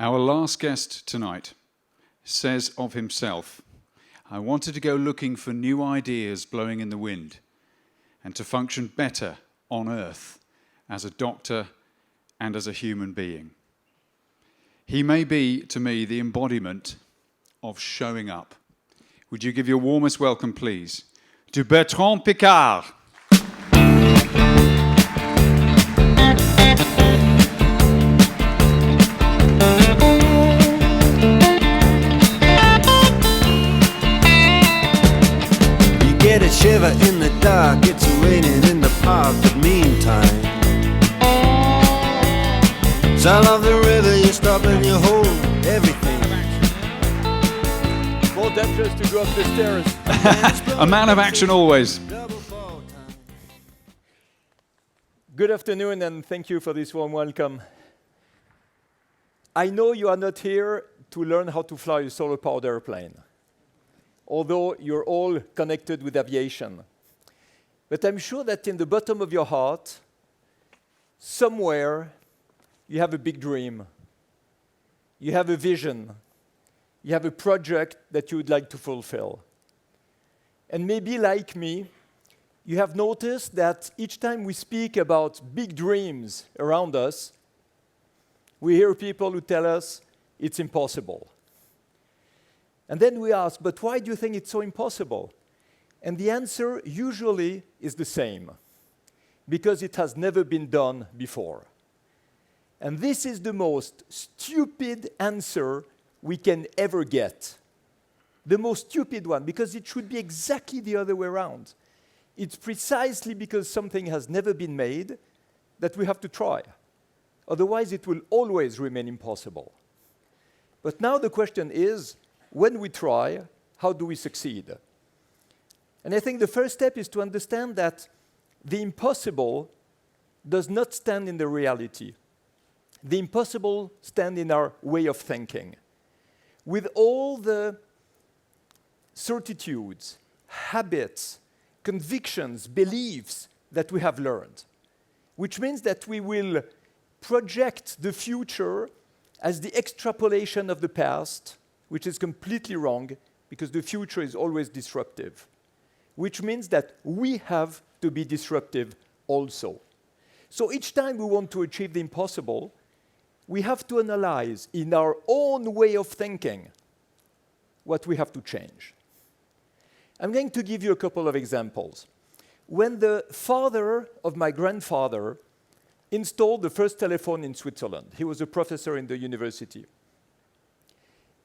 Our last guest tonight says of himself, "I wanted to go looking for new ideas blowing in the wind and to function better on Earth as a doctor and as a human being." He may be, to me, the embodiment of showing up. Would you give your warmest welcome, please, to Bertrand Piccard. Get a shiver in the dark, it's raining in the park, but meantime sound of the river, you stop and you hold everything. More dangerous to go up the stairs. A man of action always. Good afternoon and thank you for this warm welcome. I know you are not here to learn how to fly a solar-powered airplane, although you're all connected with aviation. But I'm sure that in the bottom of your heart, somewhere, you have a big dream. You have a vision. You have a project that you would like to fulfill. And maybe like me, you have noticed that each time we speak about big dreams around us, we hear people who tell us it's impossible. And then we ask, but why do you think it's so impossible? And the answer usually is the same, because it has never been done before. And this is the most stupid answer we can ever get. The most stupid one, because it should be exactly the other way around. It's precisely because something has never been made that we have to try. Otherwise, it will always remain impossible. But now the question is, when we try, how do we succeed? And I think the first step is to understand that the impossible does not stand in the reality. The impossible stands in our way of thinking. With all the certitudes, habits, convictions, beliefs that we have learned, which means that we will project the future as the extrapolation of the past, which is completely wrong, because the future is always disruptive, which means that we have to be disruptive also. So each time we want to achieve the impossible, we have to analyze in our own way of thinking what we have to change. I'm going to give you a couple of examples. When the father of my grandfather installed the first telephone in Switzerland, he was a professor in the university.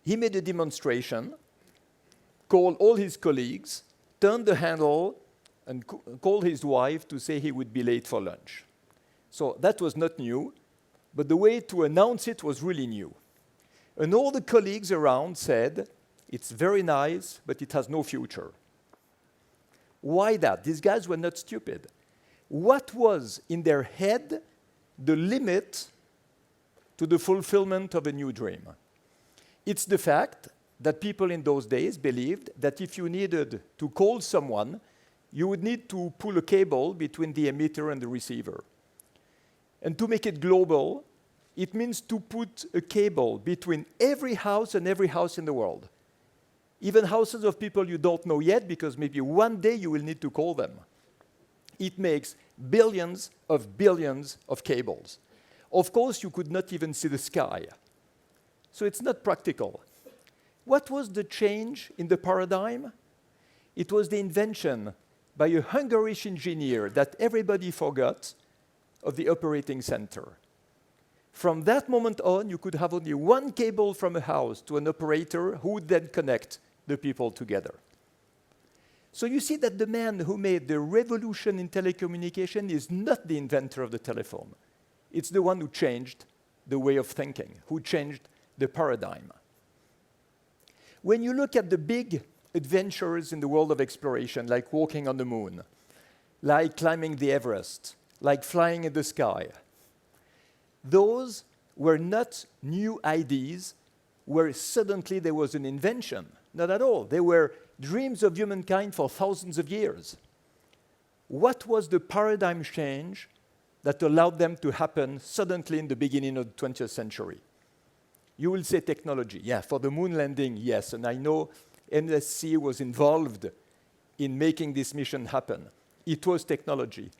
He made a demonstration, called all his colleagues, turned the handle, and called his wife to say he would be late for lunch. So that was not new, but the way to announce it was really new. And all the colleagues around said, "It's very nice, but it has no future." Why that? These guys were not stupid. What was in their head the limit to the fulfillment of a new dream? It's the fact that people in those days believed that if you needed to call someone, you would need to pull a cable between the emitter and the receiver. And to make it global, it means to put a cable between every house and every house in the world. Even houses of people you don't know yet, because maybe one day you will need to call them. It makes billions of cables. Of course, you could not even see the sky. So it's not practical. What was the change in the paradigm? It was the invention by a Hungarian engineer that everybody forgot of the operating center. From that moment on, you could have only one cable from a house to an operator who would then connect the people together. So you see that the man who made the revolution in telecommunication is not the inventor of the telephone. It's the one who changed the way of thinking, who changed the paradigm. When you look at the big adventures in the world of exploration, like walking on the moon, like climbing the Everest, like flying in the sky, those were not new ideas where suddenly there was an invention. Not at all. They were dreams of humankind for thousands of years. What was the paradigm change that allowed them to happen suddenly in the beginning of the 20th century? You will say technology. Yeah, for the moon landing, yes. And I know NSC was involved in making this mission happen. It was technology.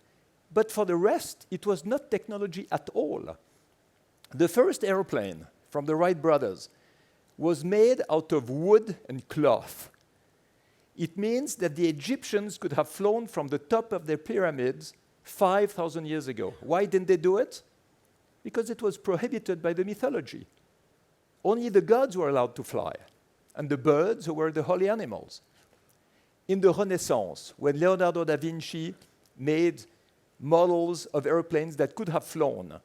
But for the rest, it was not technology at all. The first airplane from the Wright brothers was made out of wood and cloth. It means that the Egyptians could have flown from the top of their pyramids 5,000 years ago. Why didn't they do it? Because it was prohibited by the mythology. Only the gods were allowed to fly, and the birds who were the holy animals. In the Renaissance, when Leonardo da Vinci made models of airplanes that could have flown,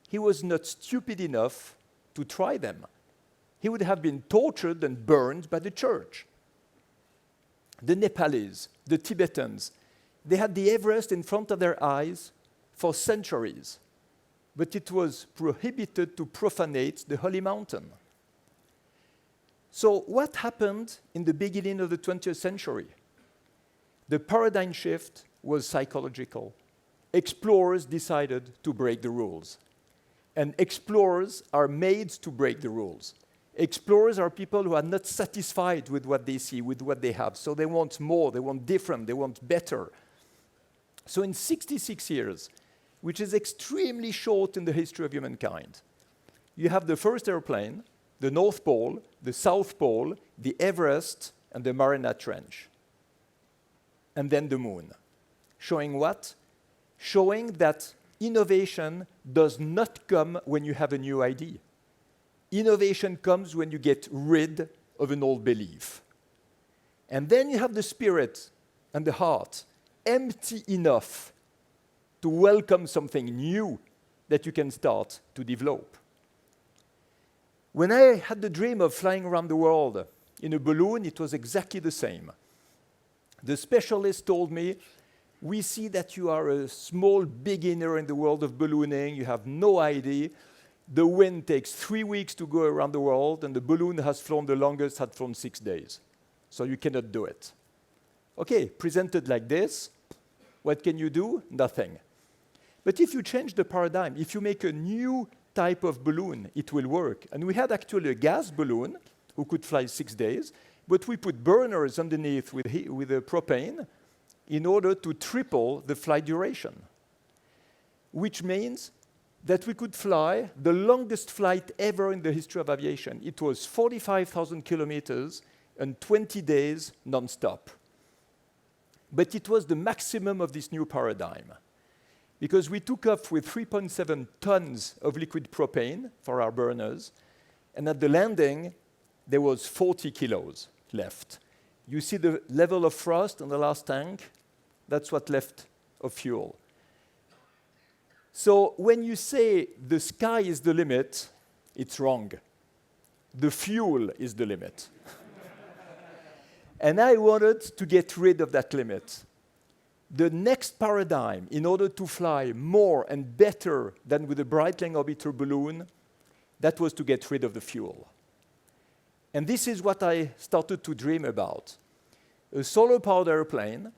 he was not stupid enough to try them. He would have been tortured and burned by the church. The Nepalese, the Tibetans, they had the Everest in front of their eyes for centuries, but it was prohibited to profanate the holy mountain. So what happened in the beginning of the 20th century? The paradigm shift was psychological. Explorers decided to break the rules. And explorers are made to break the rules. Explorers are people who are not satisfied with what they see, with what they have. So they want more, they want different, they want better. So in 66 years, which is extremely short in the history of humankind, you have the first airplane, the North Pole, the South Pole, the Everest, and the Mariana Trench. And then the moon. Showing what? Showing that innovation does not come when you have a new idea. Innovation comes when you get rid of an old belief. And then you have the spirit and the heart empty enough to welcome something new that you can start to develop. When I had the dream of flying around the world in a balloon, it was exactly the same. The specialist told me, we see that you are a small beginner in the world of ballooning, you have no idea. The wind takes 3 weeks to go around the world, and the balloon has flown the longest, had flown 6 days. So you cannot do it. Okay, presented like this, what can you do? Nothing. But if you change the paradigm, if you make a new type of balloon, it will work. And we had actually a gas balloon who could fly 6 days, but we put burners underneath with the propane in order to triple the flight duration, which means that we could fly the longest flight ever in the history of aviation. It was 45,000 kilometers and 20 days non-stop. But it was the maximum of this new paradigm, because we took off with 3.7 tons of liquid propane for our burners, and at the landing, there was 40 kilos left. You see the level of frost on the last tank? That's what left of fuel. So when you say the sky is the limit, it's wrong. The fuel is the limit. And I wanted to get rid of that limit. The next paradigm, in order to fly more and better than with a Breitling orbiter balloon, that was to get rid of the fuel. And this is what I started to dream about. A solar-powered airplane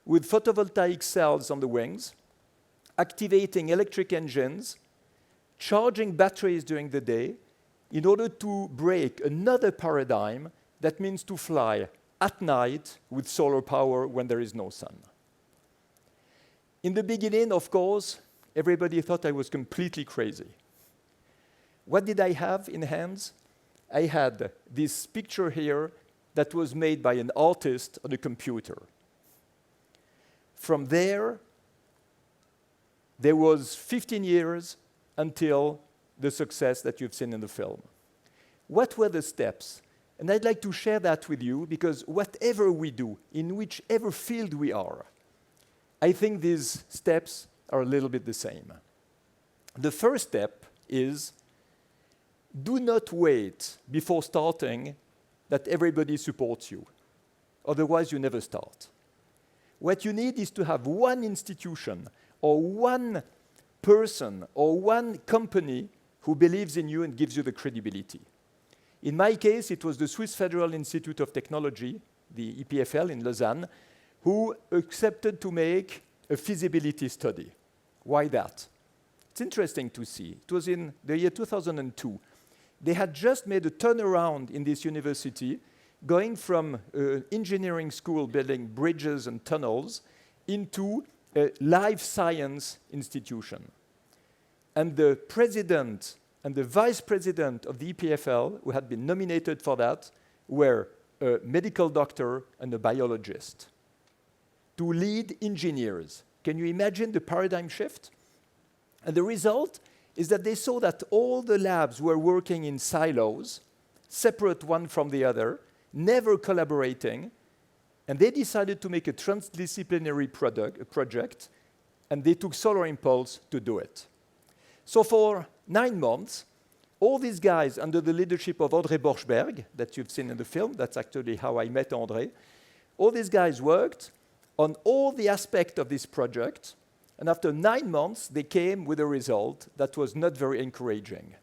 with photovoltaic cells on the wings, activating electric engines, charging batteries during the day, in order to break another paradigm that means to fly at night with solar power when there is no sun. In the beginning, of course, everybody thought I was completely crazy. What did I have in hands? I had this picture here that was made by an artist on a computer. From there was 15 years until the success that you've seen in the film. What were the steps? And I'd like to share that with you, because whatever we do, in whichever field we are, I think these steps are a little bit the same. The first step is, do not wait before starting that everybody supports you. Otherwise, you never start. What you need is to have one institution or one person or one company who believes in you and gives you the credibility. In my case, it was the Swiss Federal Institute of Technology, the EPFL in Lausanne, who accepted to make a feasibility study. Why that? It's interesting to see. It was in the year 2002. they had just made a turnaround in this university, going from engineering school building bridges and tunnels into a life science institution. And the president and the vice president of the EPFL, who had been nominated for that, were a medical doctor and a biologist. To lead engineers. Can you imagine the paradigm shift? And the result is that they saw that all the labs were working in silos, separate one from the other, never collaborating, and they decided to make a transdisciplinary project, and they took Solar Impulse to do it. So for 9 months, all these guys, under the leadership of André Borschberg, that you've seen in the film, that's actually how I met André, all these guys worked on all the aspects of this project, and after 9 months, they came with a result that was not very encouraging.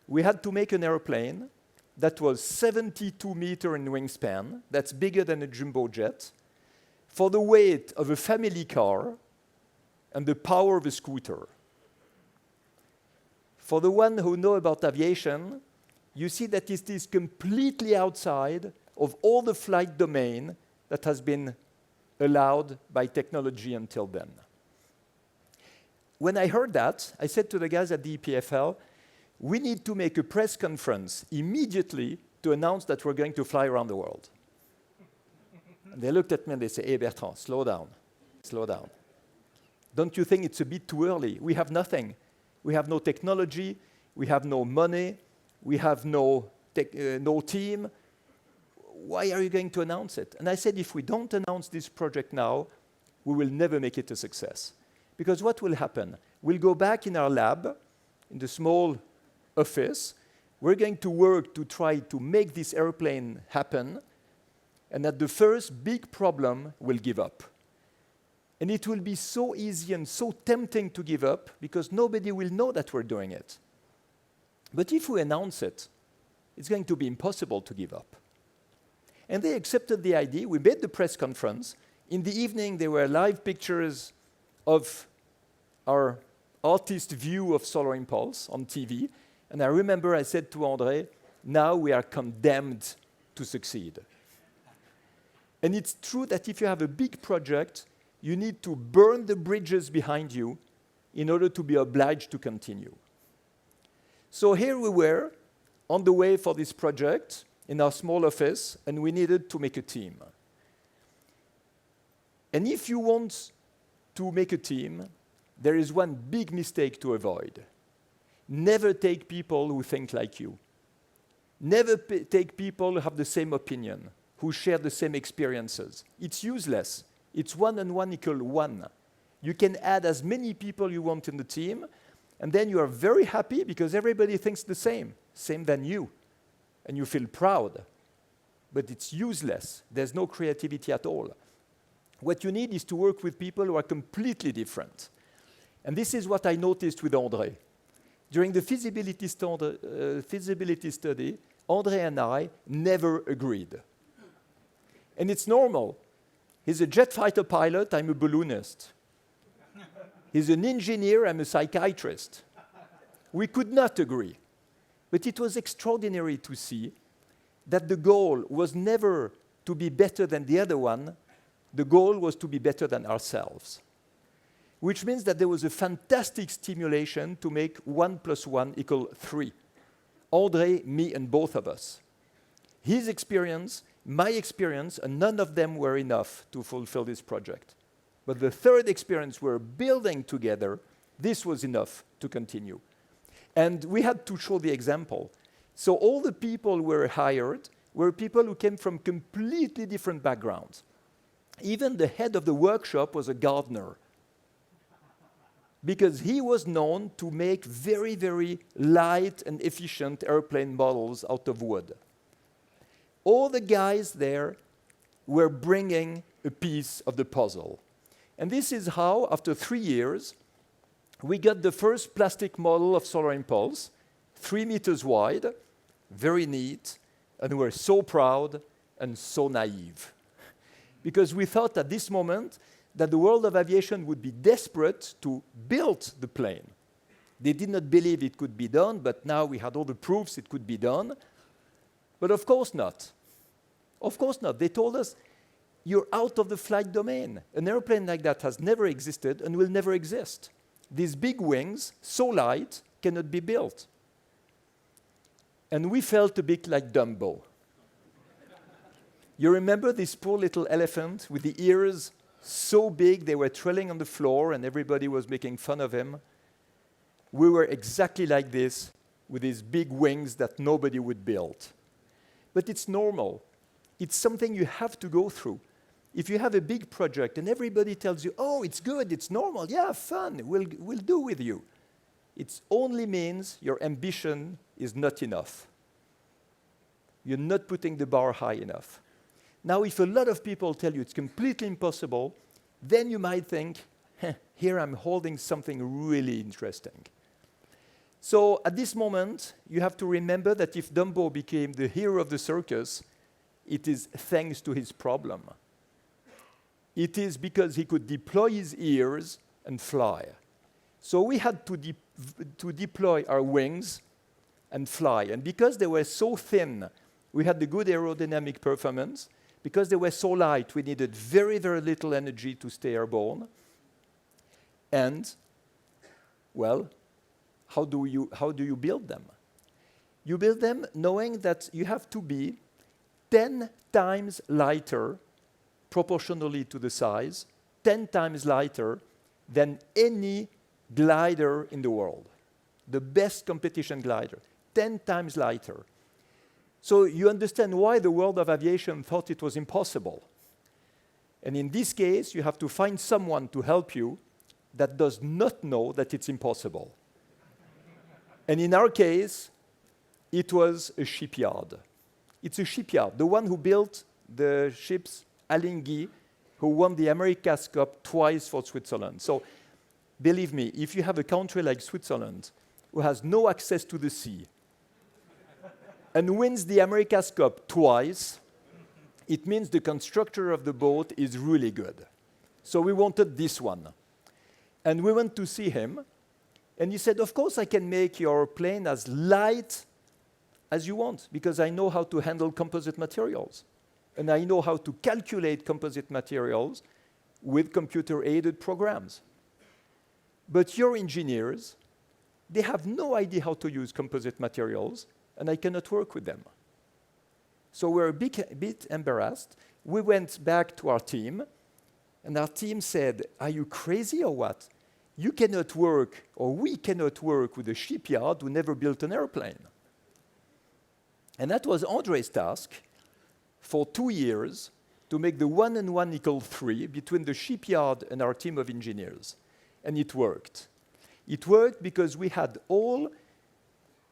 We had to make an airplane that was 72 meters in wingspan, that's bigger than a jumbo jet, for the weight of a family car and the power of a scooter. For the one who know about aviation, you see that it is completely outside of all the flight domain that has been allowed by technology until then. When I heard that, I said to the guys at the EPFL, we need to make a press conference immediately to announce that we're going to fly around the world. And they looked at me and they said, hey, Bertrand, slow down, slow down. Don't you think it's a bit too early? We have nothing. We have no technology, we have no money, we have no team. Why are you going to announce it? And I said, if we don't announce this project now, we will never make it a success. Because what will happen? We'll go back in our lab, in the small office. We're going to work to try to make this airplane happen. And at the first big problem, we'll give up. And it will be so easy and so tempting to give up because nobody will know that we're doing it. But if we announce it, it's going to be impossible to give up. And they accepted the idea. We made the press conference. In the evening, there were live pictures of our artist view of Solar Impulse on TV. And I remember I said to André, now we are condemned to succeed. And it's true that if you have a big project, you need to burn the bridges behind you in order to be obliged to continue. So here we were on the way for this project in our small office, and we needed to make a team. And if you want to make a team, there is one big mistake to avoid. Never take people who think like you. Never take people who have the same opinion, who share the same experiences. It's useless. It's 1 and 1 equal 1. You can add as many people you want in the team, and then you are very happy because everybody thinks the same than you, and you feel proud. But it's useless. There's no creativity at all. What you need is to work with people who are completely different. And this is what I noticed with André. During the feasibility study, André and I never agreed. And it's normal. He's a jet fighter pilot, I'm a balloonist. He's an engineer, I'm a psychiatrist. We could not agree. But it was extraordinary to see that the goal was never to be better than the other one. The goal was to be better than ourselves. Which means that there was a fantastic stimulation to make 1 + 1 = 3. André, me, and both of us. His experience, my experience, and none of them were enough to fulfill this project. But the third experience we're building together, this was enough to continue. And we had to show the example. So all the people were hired were people who came from completely different backgrounds. Even the head of the workshop was a gardener, because he was known to make very, very light and efficient airplane models out of wood. All the guys there were bringing a piece of the puzzle. And this is how, after 3 years, we got the first plastic model of Solar Impulse, 3 meters wide, very neat, and we were so proud and so naive. Because we thought at this moment that the world of aviation would be desperate to build the plane. They did not believe it could be done, but now we had all the proofs it could be done. But of course not. Of course not. They told us, you're out of the flight domain. An airplane like that has never existed and will never exist. These big wings, so light, cannot be built. And we felt a bit like Dumbo. You remember this poor little elephant with the ears so big they were trailing on the floor and everybody was making fun of him? We were exactly like this with these big wings that nobody would build. But it's normal. It's something you have to go through. If you have a big project and everybody tells you, oh, it's good, it's normal, yeah, fun, we'll do with you. It only means your ambition is not enough. You're not putting the bar high enough. Now, if a lot of people tell you it's completely impossible, then you might think, here I'm holding something really interesting. So at this moment, you have to remember that if Dumbo became the hero of the circus, it is thanks to his problem. It is because he could deploy his ears and fly. So we had to deploy our wings and fly. And because they were so thin, we had the good aerodynamic performance. Because they were so light, we needed very, very little energy to stay airborne. And, well, how do you build them? You build them knowing that you have to be 10 times lighter, proportionally to the size, 10 times lighter than any glider in the world. The best competition glider, 10 times lighter. So you understand why the world of aviation thought it was impossible. And in this case, you have to find someone to help you that does not know that it's impossible. And in our case, it was a shipyard. It's a shipyard. The one who built the ships Alinghi, who won the America's Cup twice for Switzerland. So believe me, if you have a country like Switzerland who has no access to the sea and wins the America's Cup twice, it means the constructor of the boat is really good. So we wanted this one. And we went to see him, and he said, of course I can make your plane as light as you want, because I know how to handle composite materials. And I know how to calculate composite materials with computer-aided programs. But your engineers, they have no idea how to use composite materials, and I cannot work with them. So we're a bit embarrassed. We went back to our team, and our team said, are you crazy or what? You cannot work, or we cannot work with a shipyard who never built an airplane. And that was André's task for 2 years to make the 1 and 1 equal 3 between the shipyard and our team of engineers. And it worked. It worked because we had all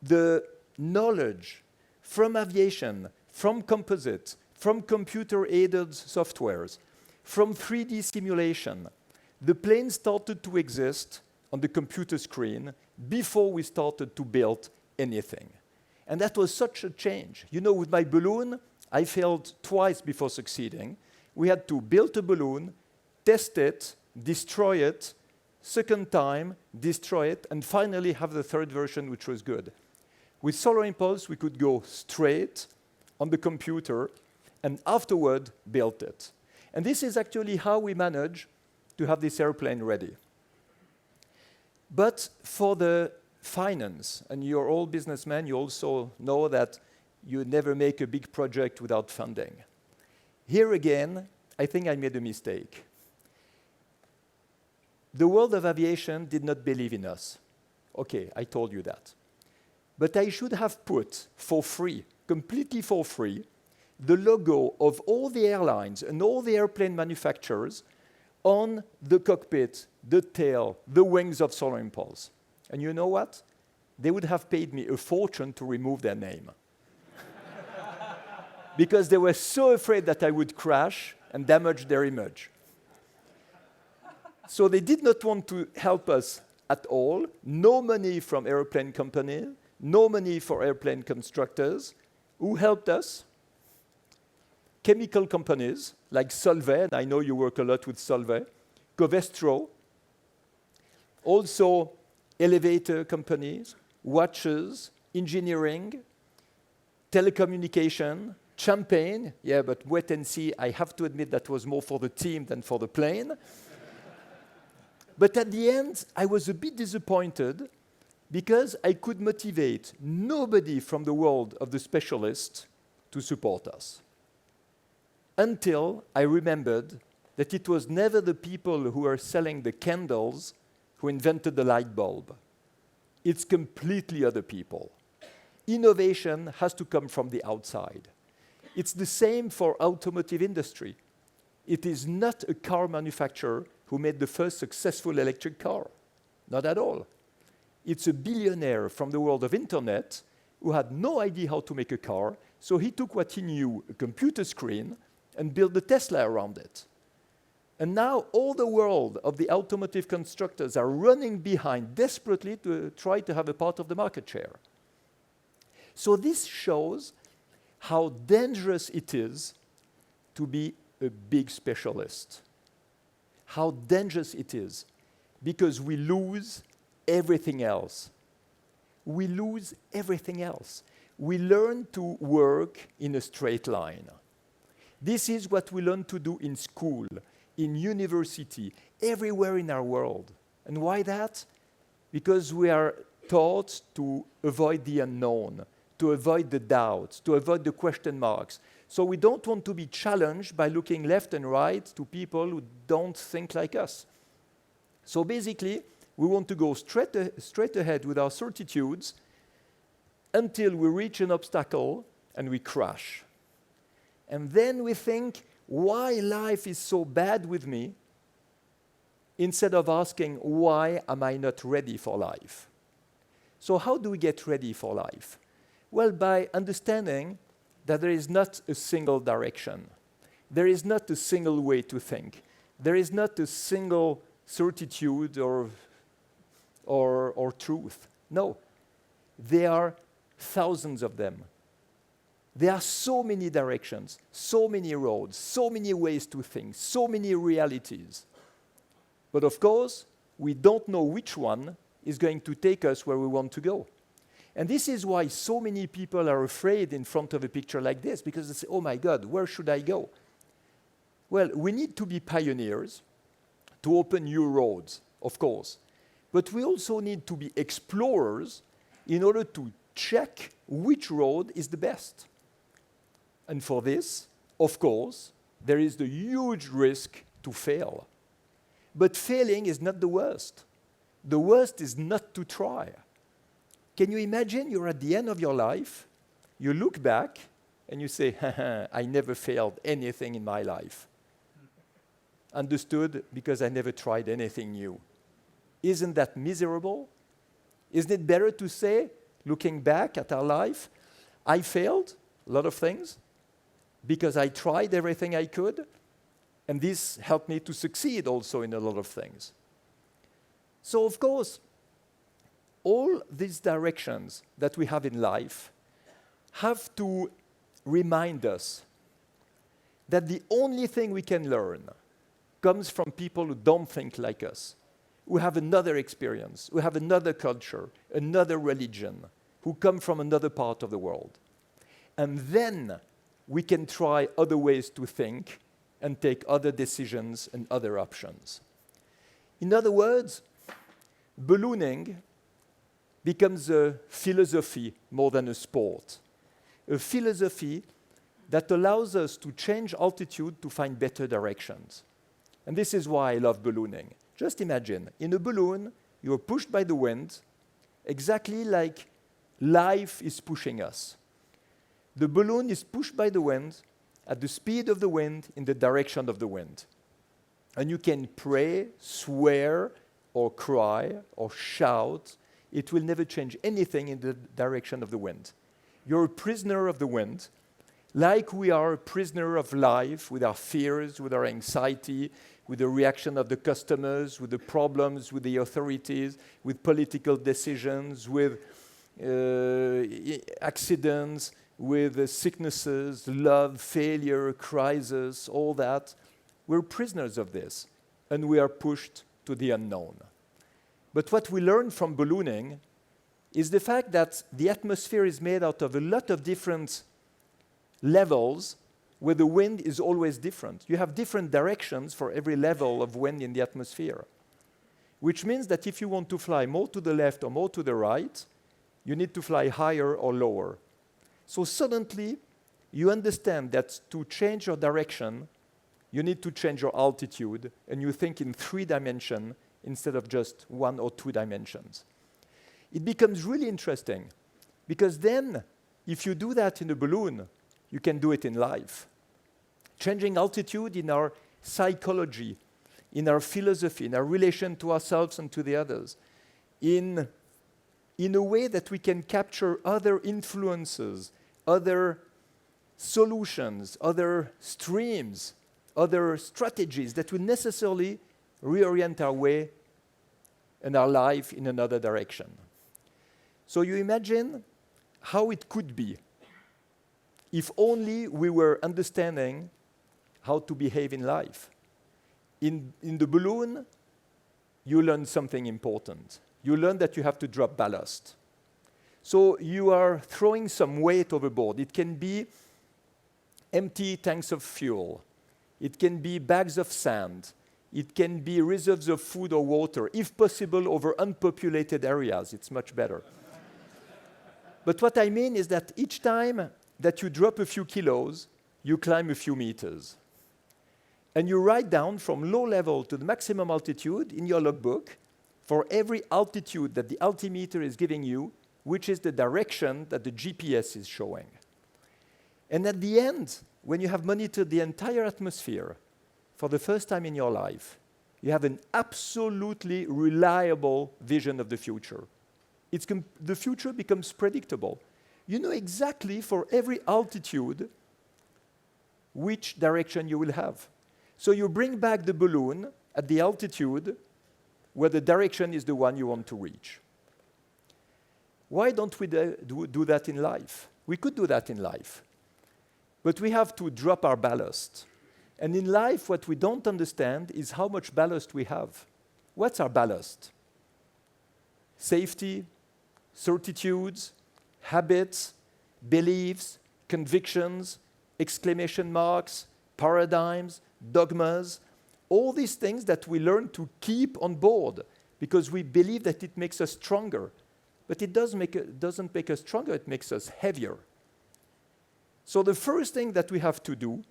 the knowledge from aviation, from composite, from computer-aided softwares, from 3D simulation. The plane started to exist on the computer screen before we started to build anything. And that was such a change. You know, with my balloon, I failed twice before succeeding. We had to build a balloon, test it, destroy it, second time, destroy it, and finally have the third version, which was good. With Solar Impulse, we could go straight on the computer and afterward build it. And this is actually how we manage to have this airplane ready. But for the finance, and you're all businessmen, you also know that you never make a big project without funding. Here again, I think I made a mistake. The world of aviation did not believe in us. Okay, I told you that. But I should have put for free, completely for free, the logo of all the airlines and all the airplane manufacturers on the cockpit, the tail, the wings of Solar Impulse. And you know what? They would have paid me a fortune to remove their name. Because they were so afraid that I would crash and damage their image. So they did not want to help us at all. No money from airplane company, no money for airplane constructors. Who helped us? Chemical companies like Solvay, and I know you work a lot with Solvay, Covestro, also elevator companies, watches, engineering, telecommunication, champagne. Yeah, but wait and see. I have to admit that was more for the team than for the plane. But at the end, I was a bit disappointed because I could motivate nobody from the world of the specialists to support us. Until I remembered that it was never the people who are selling the candles who invented the light bulb. It's completely other people. Innovation has to come from the outside. It's the same for automotive industry. It is not a car manufacturer who made the first successful electric car. Not at all. It's a billionaire from the world of internet who had no idea how to make a car, so he took what he knew, a computer screen, and built the Tesla around it. And now all the world of the automotive constructors are running behind desperately to try to have a part of the market share. So this shows how dangerous it is to be a big specialist. How dangerous it is, because we lose everything else. We lose everything else. We learn to work in a straight line. This is what we learn to do in school, in university, everywhere in our world. And why that? Because we are taught to avoid the unknown, to avoid the doubts, to avoid the question marks. So we don't want to be challenged by looking left and right to people who don't think like us. So basically, we want to go straight ahead with our certitudes until we reach an obstacle and we crash. And then we think, why life is so bad with me, instead of asking, why am I not ready for life? So how do we get ready for life? Well, by understanding that there is not a single direction. There is not a single way to think. There is not a single certitude or truth. No, there are thousands of them. There are so many directions, so many roads, so many ways to think, so many realities. But of course, we don't know which one is going to take us where we want to go. And this is why so many people are afraid in front of a picture like this, because they say, oh my God, where should I go? Well, we need to be pioneers to open new roads, of course. But we also need to be explorers in order to check which road is the best. And for this, of course, there is the huge risk to fail. But failing is not the worst. The worst is not to try. Can you imagine you're at the end of your life, you look back, and you say, I never failed anything in my life. Understood, because I never tried anything new. Isn't that miserable? Isn't it better to say, looking back at our life, I failed a lot of things because I tried everything I could, and this helped me to succeed also in a lot of things. So, of course, all these directions that we have in life have to remind us that the only thing we can learn comes from people who don't think like us, who have another experience, who have another culture, another religion, who come from another part of the world. And then we can try other ways to think and take other decisions and other options. In other words, ballooning becomes a philosophy more than a sport. A philosophy that allows us to change altitude to find better directions. And this is why I love ballooning. Just imagine, in a balloon, you are pushed by the wind, exactly like life is pushing us. The balloon is pushed by the wind at the speed of the wind in the direction of the wind. And you can pray, swear, or cry, or shout. It will never change anything in the direction of the wind. You're a prisoner of the wind, like we are a prisoner of life with our fears, with our anxiety, with the reaction of the customers, with the problems with the authorities, with political decisions, with accidents, with sicknesses, love, failure, crisis, all that. We're prisoners of this, and we are pushed to the unknown. But what we learned from ballooning is the fact that the atmosphere is made out of a lot of different levels where the wind is always different. You have different directions for every level of wind in the atmosphere, which means that if you want to fly more to the left or more to the right, you need to fly higher or lower. So suddenly, you understand that to change your direction, you need to change your altitude, and you think in 3 dimensions instead of just 1 or 2 dimensions. It becomes really interesting, because then, if you do that in a balloon, you can do it in life. Changing altitude in our psychology, in our philosophy, in our relation to ourselves and to the others, in a way that we can capture other influences, other solutions, other streams, other strategies that will necessarily reorient our way and our life in another direction. So you imagine how it could be if only we were understanding how to behave in life. In the balloon, you learn something important. You learn that you have to drop ballast. So you are throwing some weight overboard. It can be empty tanks of fuel. It can be bags of sand. It can be reserves of food or water, if possible, over unpopulated areas. It's much better. But what I mean is that each time that you drop a few kilos, you climb a few meters. And you write down from low level to the maximum altitude in your logbook for every altitude that the altimeter is giving you, which is the direction that the GPS is showing. And at the end, when you have monitored the entire atmosphere for the first time in your life, you have an absolutely reliable vision of the future. The future becomes predictable. You know exactly for every altitude which direction you will have. So you bring back the balloon at the altitude where the direction is the one you want to reach. Why don't we do that in life? We could do that in life. But we have to drop our ballast. And in life, what we don't understand is how much ballast we have. What's our ballast? Safety, certitudes, habits, beliefs, convictions, exclamation marks, paradigms, dogmas, all these things that we learn to keep on board because we believe that it makes us stronger. But it doesn't make us stronger, it makes us heavier. So the first thing that we have to do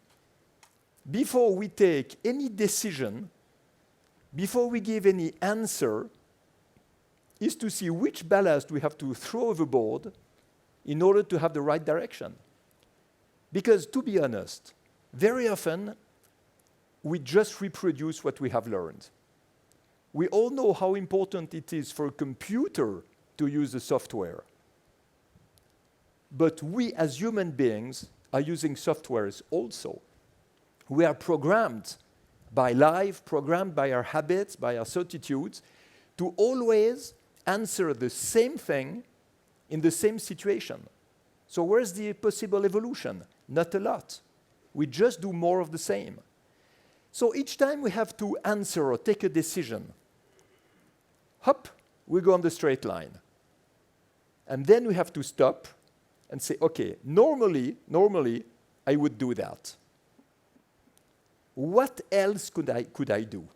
before we take any decision, before we give any answer, is to see which ballast we have to throw overboard in order to have the right direction. Because to be honest, very often we just reproduce what we have learned. We all know how important it is for a computer to use the software. But we as human beings are using softwares also. We are programmed by life, programmed by our habits, by our certitudes, to always answer the same thing in the same situation. So where's the possible evolution? Not a lot. We just do more of the same. So each time we have to answer or take a decision, hop, we go on the straight line. And then we have to stop and say, okay, normally, I would do that. What else could I do?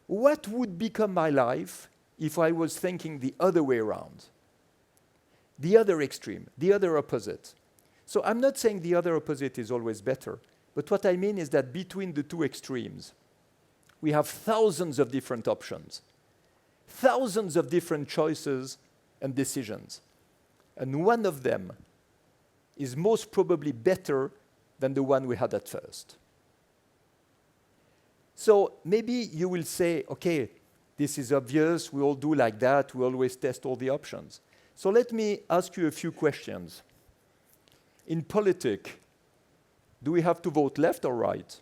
What would become my life if I was thinking the other way around? The other extreme, the other opposite. So I'm not saying the other opposite is always better, but what I mean is that between the two extremes, we have thousands of different options, thousands of different choices and decisions. And one of them is most probably better than the one we had at first. So maybe you will say, okay, this is obvious, we all do like that, we always test all the options. So let me ask you a few questions. In politics, do we have to vote left or right?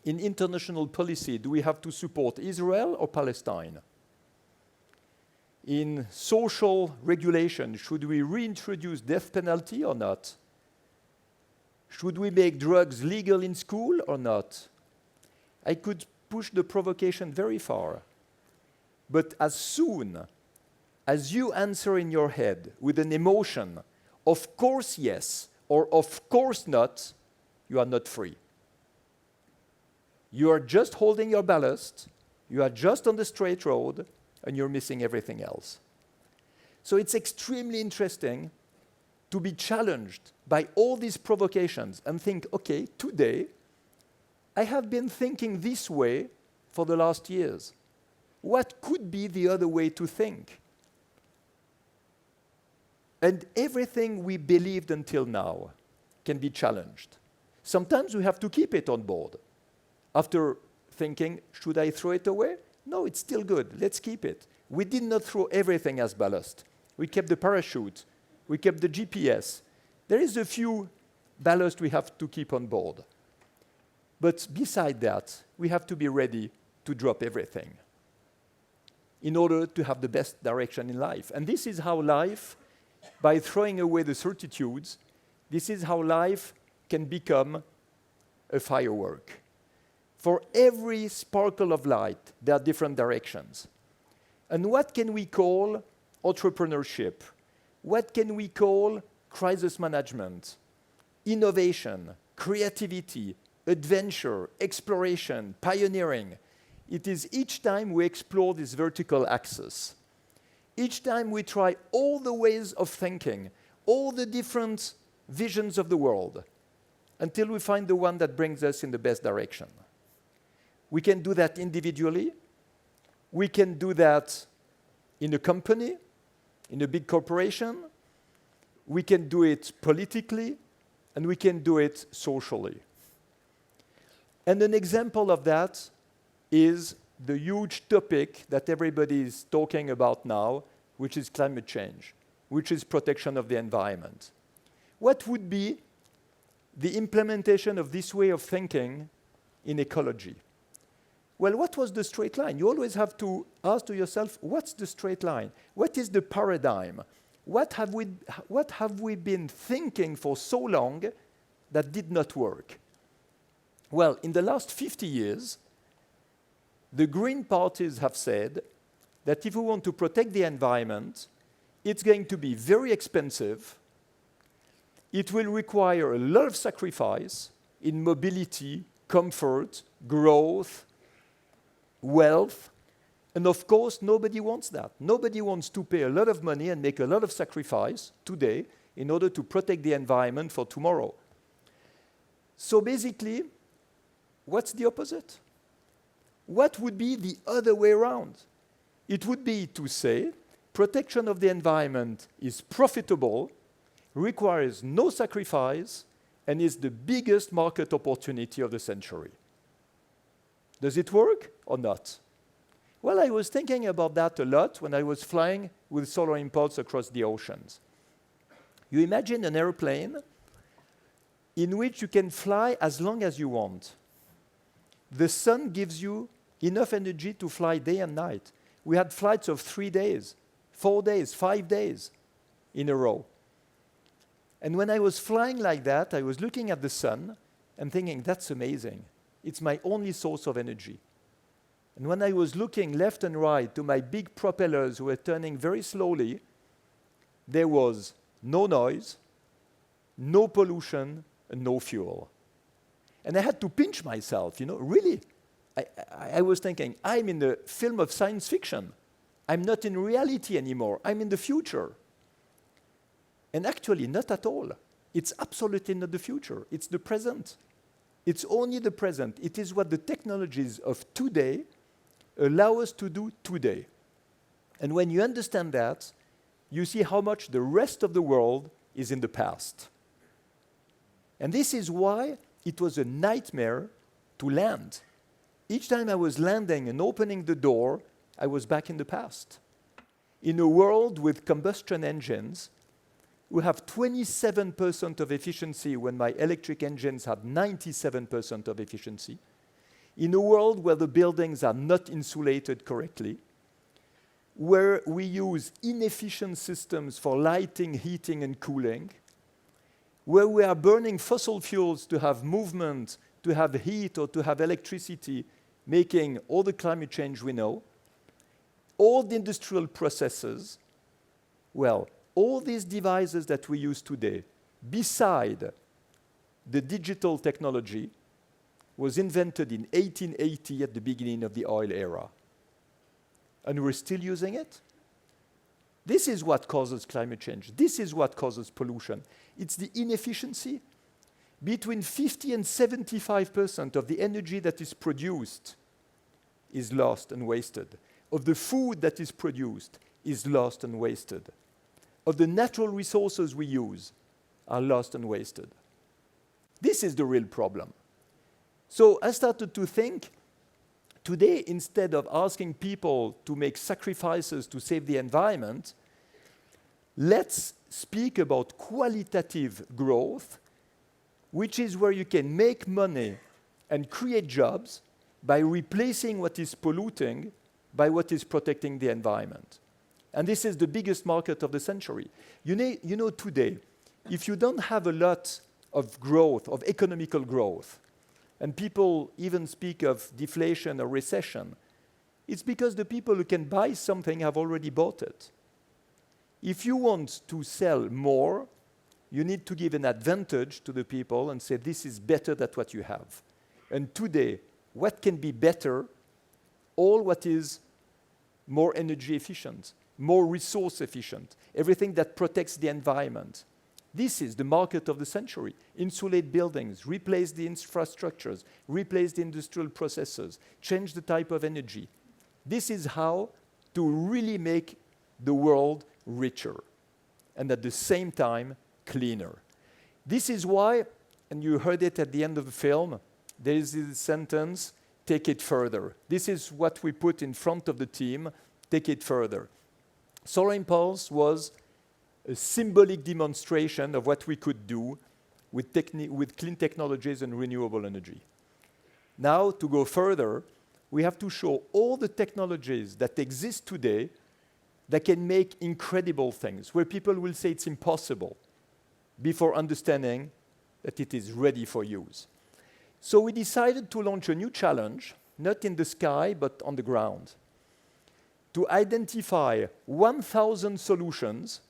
In international policy, do we have to support Israel or Palestine? In social regulation, should we reintroduce death penalty or not? Should we make drugs legal in school or not? I could push the provocation very far. But as soon as you answer in your head with an emotion, of course yes, or of course not, you are not free. You are just holding your ballast, you are just on the straight road, and you're missing everything else. So it's extremely interesting to be challenged by all these provocations and think, okay, today, I have been thinking this way for the last years. What could be the other way to think? And everything we believed until now can be challenged. Sometimes we have to keep it on board. After thinking, should I throw it away? No, it's still good. Let's keep it. We did not throw everything as ballast. We kept the parachute. We kept the GPS. There is a few ballast we have to keep on board. But beside that, we have to be ready to drop everything in order to have the best direction in life. And this is how life, by throwing away the certitudes, this is how life can become a firework. For every sparkle of light, there are different directions. And what can we call entrepreneurship? What can we call crisis management, innovation, creativity, adventure, exploration, pioneering? It is each time we explore this vertical axis. Each time we try all the ways of thinking, all the different visions of the world, until we find the one that brings us in the best direction. We can do that individually. We can do that in a company, in a big corporation. We can do it politically, and we can do it socially. And an example of that is the huge topic that everybody is talking about now, which is climate change, which is protection of the environment. What would be the implementation of this way of thinking in ecology? Well, what was the straight line? You always have to ask to yourself, what's the straight line? What is the paradigm? What have we been thinking for so long that did not work? Well, in the last 50 years, the green parties have said that if we want to protect the environment, it's going to be very expensive. It will require a lot of sacrifice in mobility, comfort, growth, wealth, and of course, nobody wants that. Nobody wants to pay a lot of money and make a lot of sacrifice today in order to protect the environment for tomorrow. So basically, what's the opposite? What would be the other way around? It would be to say, protection of the environment is profitable, requires no sacrifice, and is the biggest market opportunity of the century. Does it work or not? Well, I was thinking about that a lot when I was flying with Solar Impulse across the oceans. You imagine an airplane in which you can fly as long as you want. The sun gives you enough energy to fly day and night. We had flights of 3 days, 4 days, 5 days in a row. And when I was flying like that, I was looking at the sun and thinking, that's amazing. It's my only source of energy. And when I was looking left and right to my big propellers who were turning very slowly, there was no noise, no pollution, and no fuel. And I had to pinch myself, really. I was thinking, I'm in the film of science fiction. I'm not in reality anymore. I'm in the future. And actually, not at all. It's absolutely not the future. It's the present. It's only the present. It is what the technologies of today allow us to do today. And when you understand that, you see how much the rest of the world is in the past. And this is why it was a nightmare to land. Each time I was landing and opening the door, I was back in the past. In a world with combustion engines, we have 27% of efficiency when my electric engines had 97% of efficiency. In a world where the buildings are not insulated correctly, where we use inefficient systems for lighting, heating, and cooling, where we are burning fossil fuels to have movement, to have heat, or to have electricity, making all the climate change we know, all the industrial processes, well, all these devices that we use today, beside the digital technology, was invented in 1880 at the beginning of the oil era. And we're still using it? This is what causes climate change. This is what causes pollution. It's the inefficiency. Between 50 and 75% of the energy that is produced is lost and wasted. Of the food that is produced is lost and wasted. Of the natural resources we use are lost and wasted. This is the real problem. So I started to think, today, instead of asking people to make sacrifices to save the environment, let's speak about qualitative growth, which is where you can make money and create jobs by replacing what is polluting by what is protecting the environment. And this is the biggest market of the century. You know, today, if you don't have a lot of growth, of economical growth, and people even speak of deflation or recession, it's because the people who can buy something have already bought it. If you want to sell more, you need to give an advantage to the people and say, this is better than what you have. And today, what can be better? All what is more energy efficient, more resource efficient, everything that protects the environment. This is the market of the century. Insulate buildings, replace the infrastructures, replace the industrial processes, change the type of energy. This is how to really make the world richer and at the same time cleaner. This is why, and you heard it at the end of the film, there is this sentence, take it further. This is what we put in front of the team, take it further. Solar Impulse was a symbolic demonstration of what we could do with clean technologies and renewable energy. Now, to go further, we have to show all the technologies that exist today that can make incredible things, where people will say it's impossible, before understanding that it is ready for use. So we decided to launch a new challenge, not in the sky, but on the ground, to identify 1,000 solutions,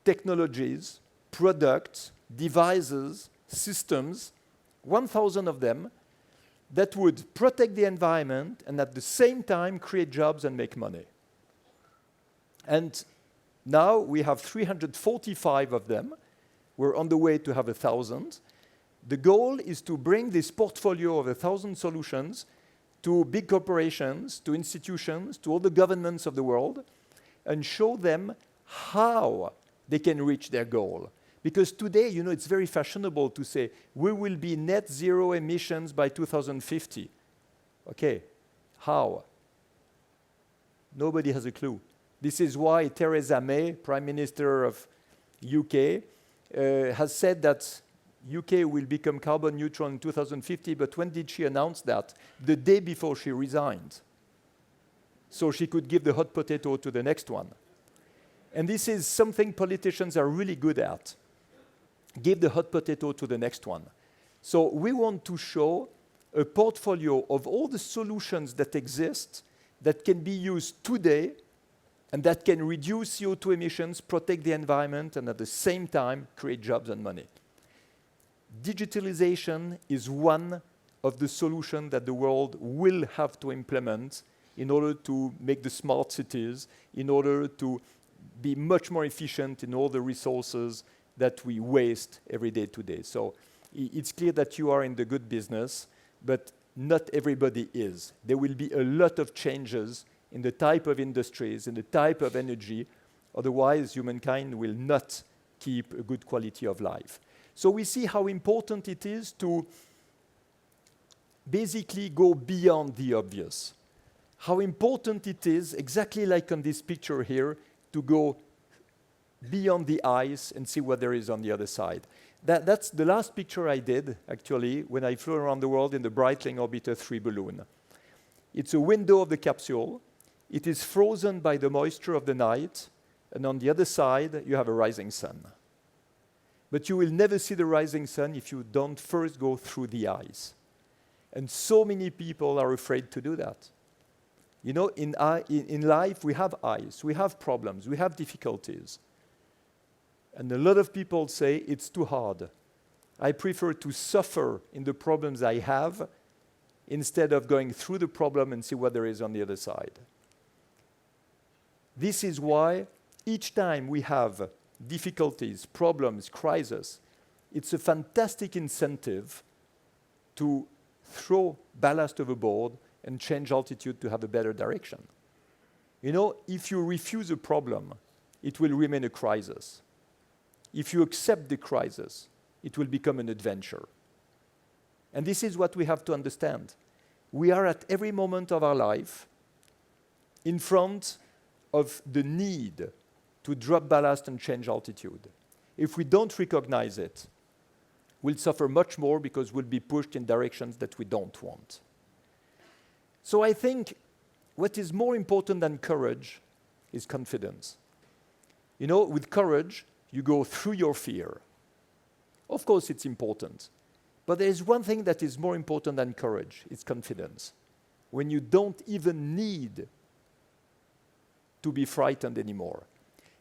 technologies, products, devices, systems, 1,000 of them, that would protect the environment and at the same time create jobs and make money. And now we have 345 of them. We're on the way to have 1,000. The goal is to bring this portfolio of 1,000 solutions to big corporations, to institutions, to all the governments of the world, and show them how they can reach their goal. Because today, you know, it's very fashionable to say, we will be net zero emissions by 2050. Okay, how? Nobody has a clue. This is why Theresa May, Prime Minister of UK, has said that UK will become carbon neutral in 2050, but when did she announce that? The day before she resigned. So she could give the hot potato to the next one. And this is something politicians are really good at. Give the hot potato to the next one. So we want to show a portfolio of all the solutions that exist that can be used today and that can reduce CO2 emissions, protect the environment, and at the same time create jobs and money. Digitalization is one of the solutions that the world will have to implement in order to make the smart cities, in order to be much more efficient in all the resources that we waste every day today. So it's clear that you are in the good business, but not everybody is. There will be a lot of changes in the type of industries, in the type of energy. Otherwise, humankind will not keep a good quality of life. So we see how important it is to basically go beyond the obvious. How important it is, exactly like on this picture here, to go beyond the ice and see what there is on the other side. That's the last picture I did, actually, when I flew around the world in the Breitling Orbiter 3 balloon. It's a window of the capsule. It is frozen by the moisture of the night, and on the other side, you have a rising sun. But you will never see the rising sun if you don't first go through the ice. And so many people are afraid to do that. You know, in life, we have highs, we have problems, we have difficulties. And a lot of people say, it's too hard. I prefer to suffer in the problems I have instead of going through the problem and see what there is on the other side. This is why each time we have difficulties, problems, crises, it's a fantastic incentive to throw ballast overboard and change altitude to have a better direction. You know, if you refuse a problem, it will remain a crisis. If you accept the crisis, it will become an adventure. And this is what we have to understand. We are at every moment of our life in front of the need to drop ballast and change altitude. If we don't recognize it, we'll suffer much more because we'll be pushed in directions that we don't want. So I think what is more important than courage is confidence. You know, with courage, you go through your fear. Of course, it's important. But there is one thing that is more important than courage, it's confidence. When you don't even need to be frightened anymore.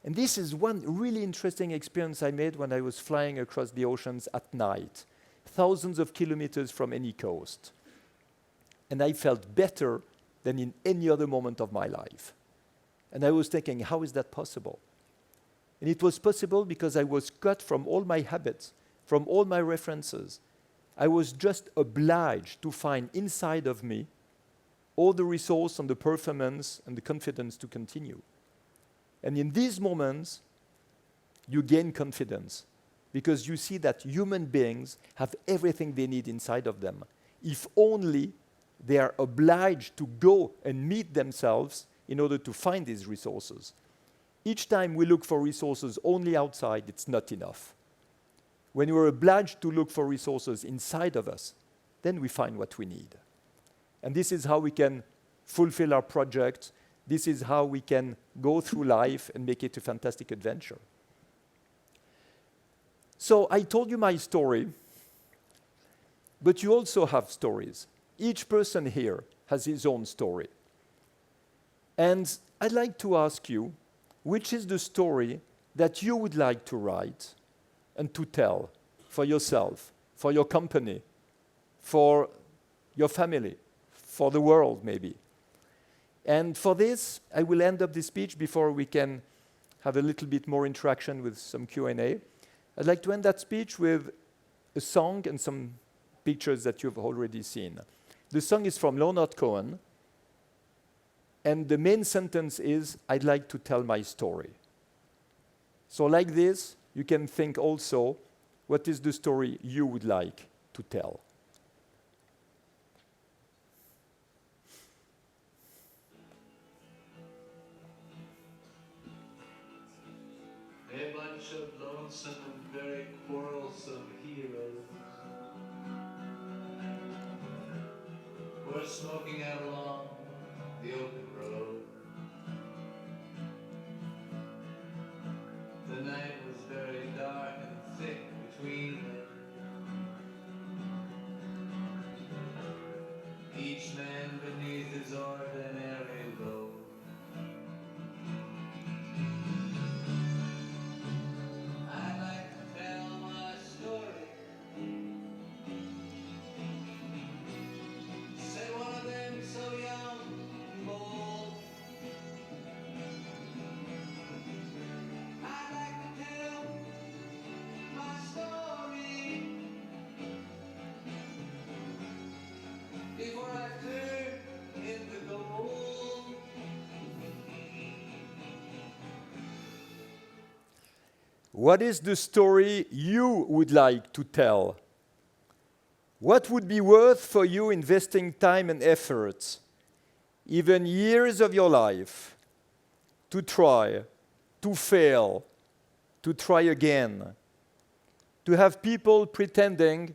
And this is one really interesting experience I made when I was flying across the oceans at night, thousands of kilometers from any coast. And I felt better than in any other moment of my life. And I was thinking, how is that possible? And it was possible because I was cut from all my habits, from all my references. I was just obliged to find inside of me all the resource and the performance and the confidence to continue. And in these moments, you gain confidence because you see that human beings have everything they need inside of them. If only they are obliged to go and meet themselves in order to find these resources. Each time we look for resources only outside, it's not enough. When we're obliged to look for resources inside of us, then we find what we need. And this is how we can fulfill our project. This is how we can go through life and make it a fantastic adventure. So I told you my story, but you also have stories. Each person here has his own story. And I'd like to ask you, which is the story that you would like to write and to tell for yourself, for your company, for your family, for the world maybe. And for this, I will end up this speech before we can have a little bit more interaction with some Q&A. I'd like to end that speech with a song and some pictures that you've already seen. The song is from Leonard Cohen, and the main sentence is, I'd like to tell my story. So like this, you can think also, what is the story you would like to tell? A bunch of lonesome and very quarrelsome heroes were smoking out along the open road. The night was very dark and thick between them. Each man beneath his ordinary load. I'd like to tell my story. Said one of them so young and bold. I'd like to tell my story before I turn into gold. What is the story you would like to tell? What would be worth for you investing time and effort, even years of your life, to try, to fail, to try again, to have people pretending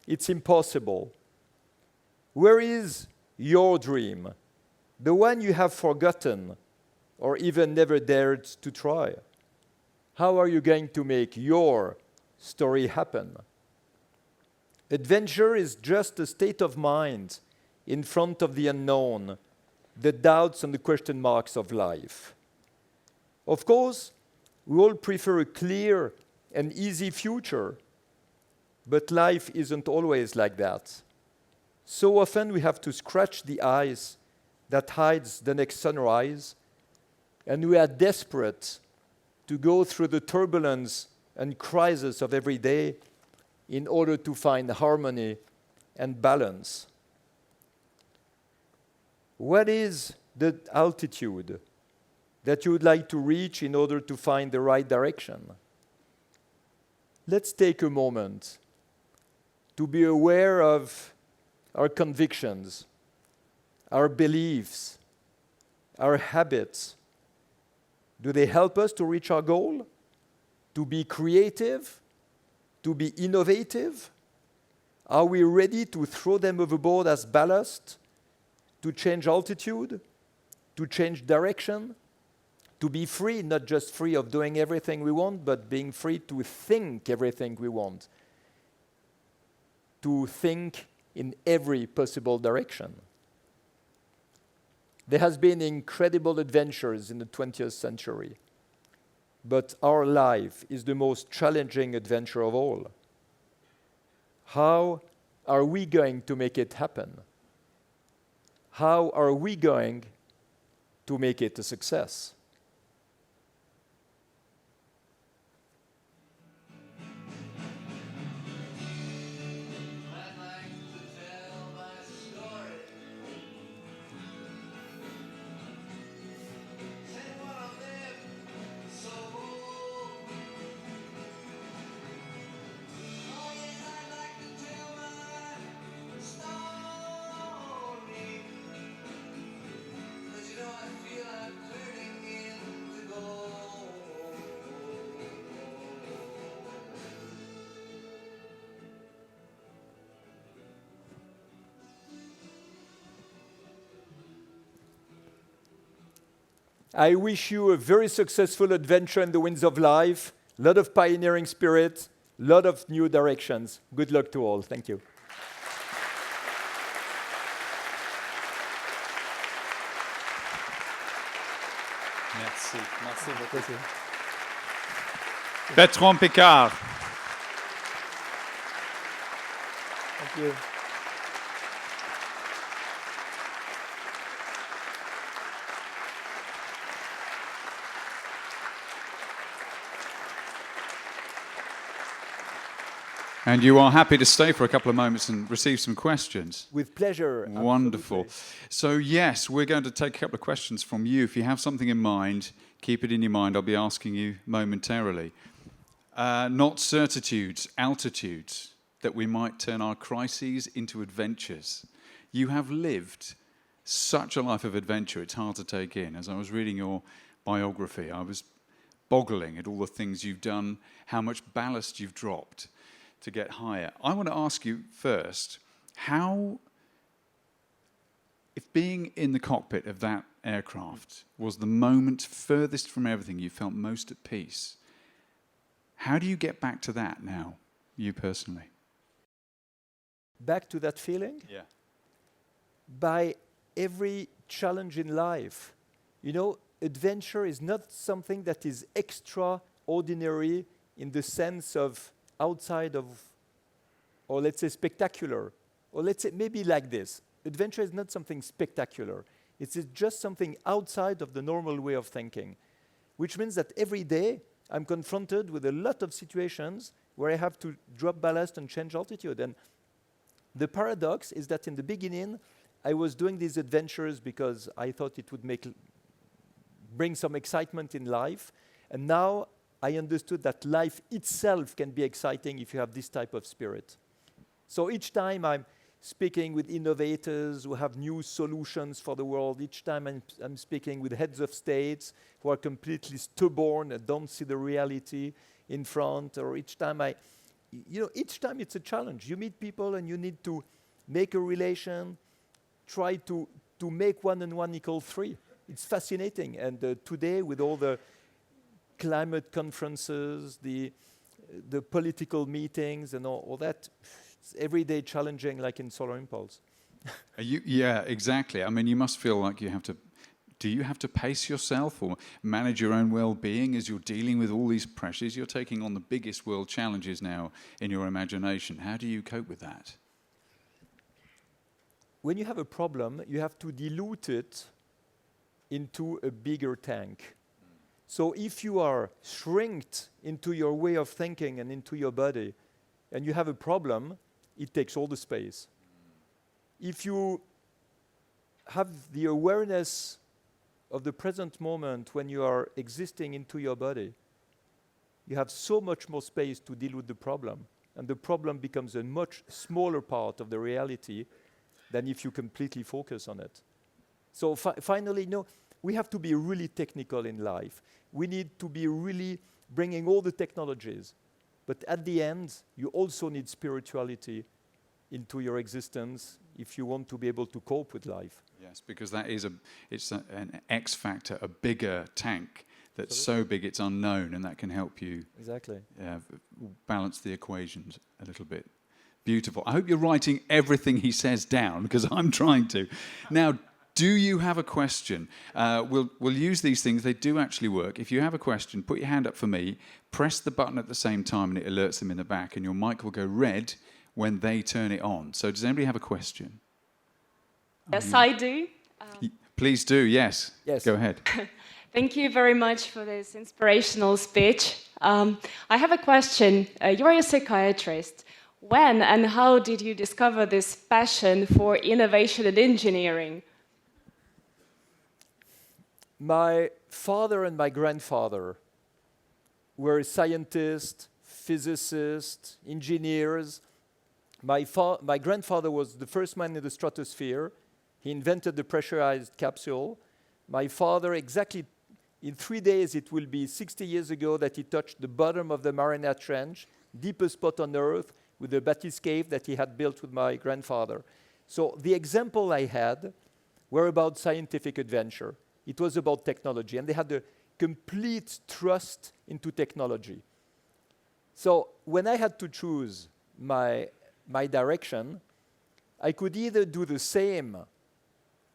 it's impossible? Where is your dream, the one you have forgotten or even never dared to try? How are you going to make your story happen? Adventure is just a state of mind in front of the unknown, the doubts and the question marks of life. Of course, we all prefer a clear and easy future, but life isn't always like that. So often we have to scratch the ice that hides the next sunrise, and we are desperate to go through the turbulence and crisis of every day in order to find harmony and balance. What is the altitude that you would like to reach in order to find the right direction? Let's take a moment to be aware of our convictions, our beliefs, our habits. Do they help us to reach our goal? To be creative? To be innovative? Are we ready to throw them overboard as ballast? To change altitude? To change direction? To be free, not just free of doing everything we want, but being free to think everything we want. To think in every possible direction. There has been incredible adventures in the 20th century, but our life is the most challenging adventure of all. How are we going to make it happen? How are we going to make it a success? I'd like to tell my story. Say what I lived so. Oh yes, I'd like to tell my story. 'Cause you know I feel I'm turning into gold. I wish you a very successful adventure in the winds of life, a lot of pioneering spirit, a lot of new directions. Good luck to all. Thank you. Merci. Merci beaucoup. Bertrand Piccard. Thank you. And you are happy to stay for a couple of moments and receive some questions. With pleasure. Wonderful. Absolutely. So, yes, we're going to take a couple of questions from you. If you have something in mind, keep it in your mind. I'll be asking you momentarily. Not certitudes, altitudes, that we might turn our crises into adventures. You have lived such a life of adventure, it's hard to take in. As I was reading your biography, I was boggling at all the things you've done, how much ballast you've dropped to get higher. I want to ask you first, how, if being in the cockpit of that aircraft was the moment furthest from everything you felt most at peace, how do you get back to that now, you personally? Back to that feeling? Yeah. By every challenge in life. You know, adventure is not something that is extraordinary in the sense of outside of, or let's say spectacular, or let's say maybe like this. Adventure is not something spectacular. It's just something outside of the normal way of thinking, which means that every day I'm confronted with a lot of situations where I have to drop ballast and change altitude. And the paradox is that in the beginning, I was doing these adventures because I thought it would bring some excitement in life. And now I understood that life itself can be exciting if you have this type of spirit. So each time I'm speaking with innovators who have new solutions for the world, each time I'm speaking with heads of states who are completely stubborn and don't see the reality in front, or each time each time it's a challenge. You meet people and you need to make a relation, try to make 1 and 1 equal 3. It's fascinating. And today, with all the climate conferences, the political meetings and all that, it's every day challenging, like in Solar Impulse. Yeah, exactly. I mean, you must feel like you have to. Do you have to pace yourself or manage your own well-being as you're dealing with all these pressures? You're taking on the biggest world challenges now in your imagination. How do you cope with that? When you have a problem, you have to dilute it into a bigger tank. So if you are shrinked into your way of thinking and into your body, and you have a problem, it takes all the space. If you have the awareness of the present moment when you are existing into your body, you have so much more space to deal with the problem, and the problem becomes a much smaller part of the reality than if you completely focus on it. So finally, no, we have to be really technical in life. We need to be really bringing all the technologies. But at the end, you also need spirituality into your existence if you want to be able to cope with life. Yes, because that is an X factor, a bigger tank that's so big it's unknown, and that can help you Exactly. balance the equations a little bit. Beautiful. I hope you're writing everything he says down, because I'm trying to. Now, do you have a question? We'll use these things. They do actually work. If you have a question, put your hand up for me, press the button at the same time, and it alerts them in the back, and your mic will go red when they turn it on. So does anybody have a question? Yes, I do. Please do, yes. Yes. Go ahead. Thank you very much for this inspirational speech. I have a question. You are a psychiatrist. When and how did you discover this passion for innovation and engineering? My father and my grandfather were scientists, physicists, engineers. My grandfather was the first man in the stratosphere. He invented the pressurized capsule. My father, exactly in 3 days, it will be 60 years ago that he touched the bottom of the Mariana Trench, deepest spot on Earth, with the bathyscaphe that he had built with my grandfather. So the example I had were about scientific adventure. It was about technology, and they had a complete trust into technology. So when I had to choose my direction, I could either do the same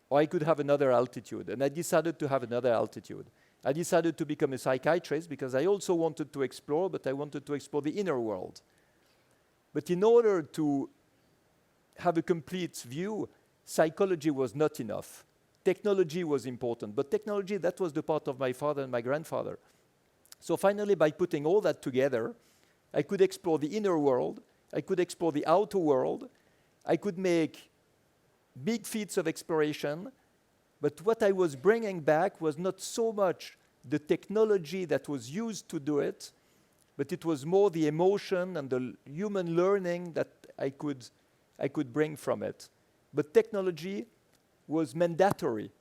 or I could have another altitude. And I decided to have another altitude. I decided to become a psychiatrist because I also wanted to explore, but I wanted to explore the inner world. But in order to have a complete view, psychology was not enough. Technology was important, but technology, that was the part of my father and my grandfather. So finally, by putting all that together, I could explore the inner world, I could explore the outer world, I could make big feats of exploration, but what I was bringing back was not so much the technology that was used to do it, but it was more the emotion and the human learning that I could bring from it. But technology was mandatory.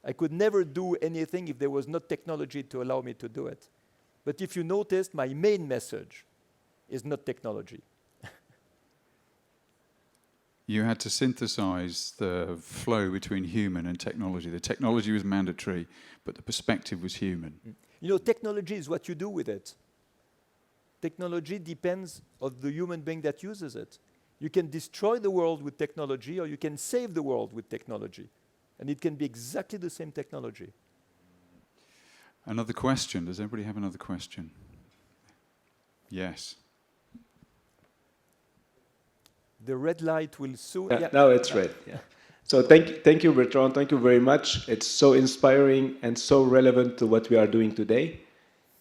I could never do anything if there was not technology to allow me to do it. But if you noticed, my main message is not technology. You had to synthesize the flow between human and technology. The technology was mandatory, but the perspective was human. You know, technology is what you do with it. Technology depends on the human being that uses it. You can destroy the world with technology, or you can save the world with technology. And it can be exactly the same technology. Another question. Does everybody have another question? Yes. The red light will soon... Now it's red. Yeah. So thank you, Bertrand. Thank you very much. It's so inspiring and so relevant to what we are doing today.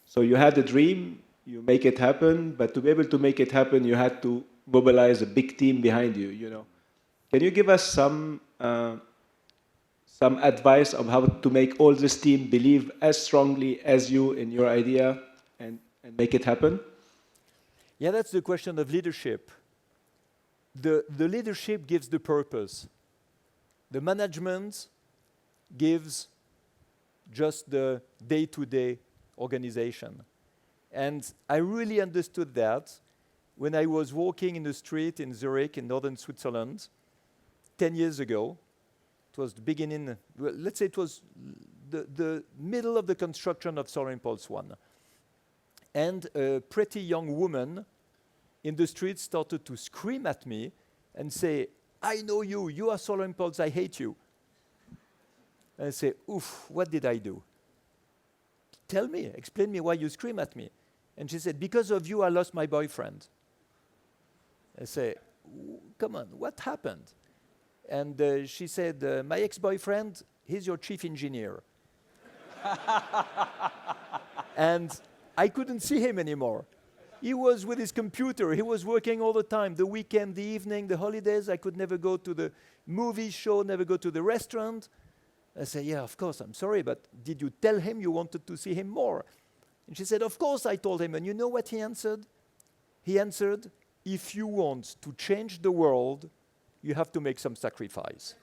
So you had a dream, you make it happen, but to be able to make it happen, you had to mobilize a big team behind you. You know, can you give us some advice on how to make all this team believe as strongly as you in your idea and make it happen? Yeah, that's the question of leadership. The leadership gives the purpose. The management gives just the day-to-day organization. And I really understood that when I was walking in the street in Zurich in northern Switzerland 10 years ago. It was the beginning, well, let's say it was the middle of the construction of Solar Impulse 1. And a pretty young woman in the street started to scream at me and say, I know you. You are Solar Impulse. I hate you. And I say, oof, what did I do? Tell me, explain me why you scream at me. And she said, because of you, I lost my boyfriend. I say, come on, what happened? And she said, my ex-boyfriend, he's your chief engineer. And I couldn't see him anymore. He was with his computer. He was working all the time, the weekend, the evening, the holidays. I could never go to the movie show, never go to the restaurant. I say, yeah, of course, I'm sorry, but did you tell him you wanted to see him more? And she said, of course I told him. And you know what he answered? He answered, if you want to change the world, you have to make some sacrifice.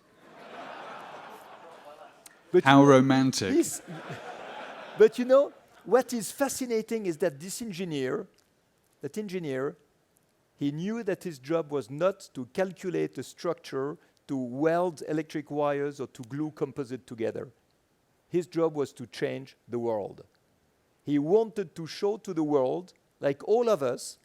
But How romantic. But you know, what is fascinating is that this engineer, he knew that his job was not to calculate a structure, to weld electric wires, or to glue composite together. His job was to change the world. He wanted to show to the world, like all of us,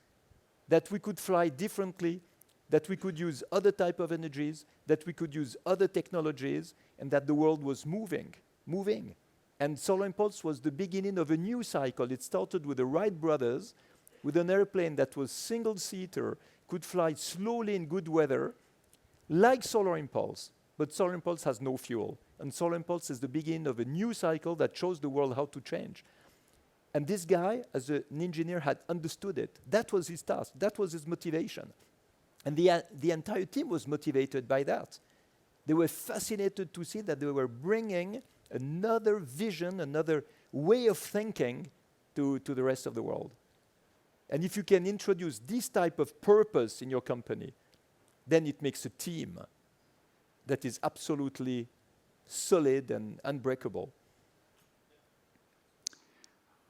that we could fly differently, that we could use other type of energies, that we could use other technologies, and that the world was moving. And Solar Impulse was the beginning of a new cycle. It started with the Wright brothers, with an airplane that was single-seater, could fly slowly in good weather, like Solar Impulse. But Solar Impulse has no fuel. And Solar Impulse is the beginning of a new cycle that shows the world how to change. And this guy, as an engineer, had understood it. That was his task. That was his motivation. And the entire team was motivated by that. They were fascinated to see that they were bringing another vision, another way of thinking to the rest of the world. And if you can introduce this type of purpose in your company, then it makes a team that is absolutely solid and unbreakable.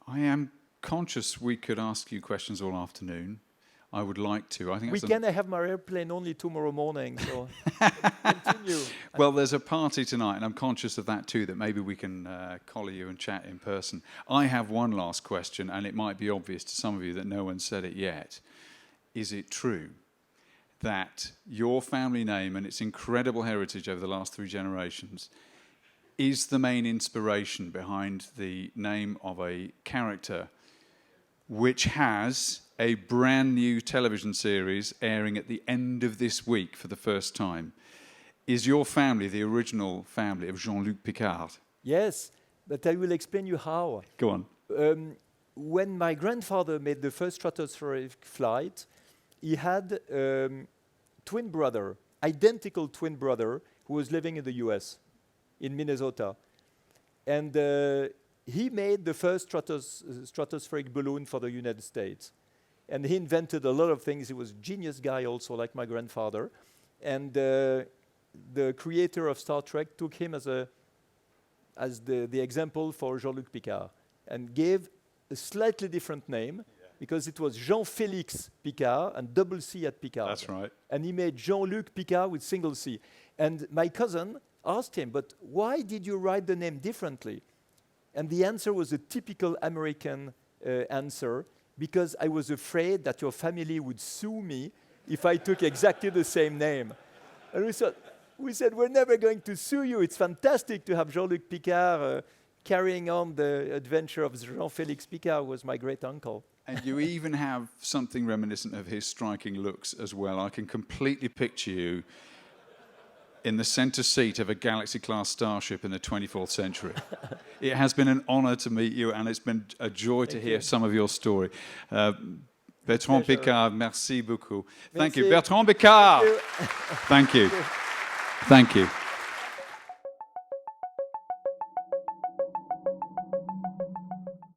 I am conscious we could ask you questions all afternoon. I would like to. I think I have my airplane only tomorrow morning, so continue. Well, there's a party tonight, and I'm conscious of that too, that maybe we can collar you and chat in person. I have one last question, and it might be obvious to some of you that no one said it yet. Is it true that your family name and its incredible heritage over the last 3 generations is the main inspiration behind the name of a character which has a brand new television series airing at the end of this week for the first time? Is your family the original family of Jean-Luc Piccard? Yes, but I will explain you how. Go on. When my grandfather made the first stratospheric flight, he had twin brother, identical twin brother, who was living in the US, in Minnesota. And he made the first stratospheric balloon for the United States. And he invented a lot of things. He was a genius guy also, like my grandfather. And the creator of Star Trek took him as the example for Jean-Luc Picard and gave a slightly different name because it was Jean-Félix Piccard and double C at Piccard. That's right. And he made Jean-Luc Picard with single C. And my cousin asked him, but why did you write the name differently? And the answer was a typical American answer, because I was afraid that your family would sue me if I took exactly the same name. And we said, we're never going to sue you. It's fantastic to have Jean-Luc Picard carrying on the adventure of Jean-Félix Picard, who was my great-uncle. And you even have something reminiscent of his striking looks as well. I can completely picture you in the center seat of a Galaxy-class starship in the 24th century. It has been an honor to meet you, and it's been a joy to hear some of your story. Bertrand Piccard, merci beaucoup. Thank you. Bertrand Piccard. Thank you. Thank you.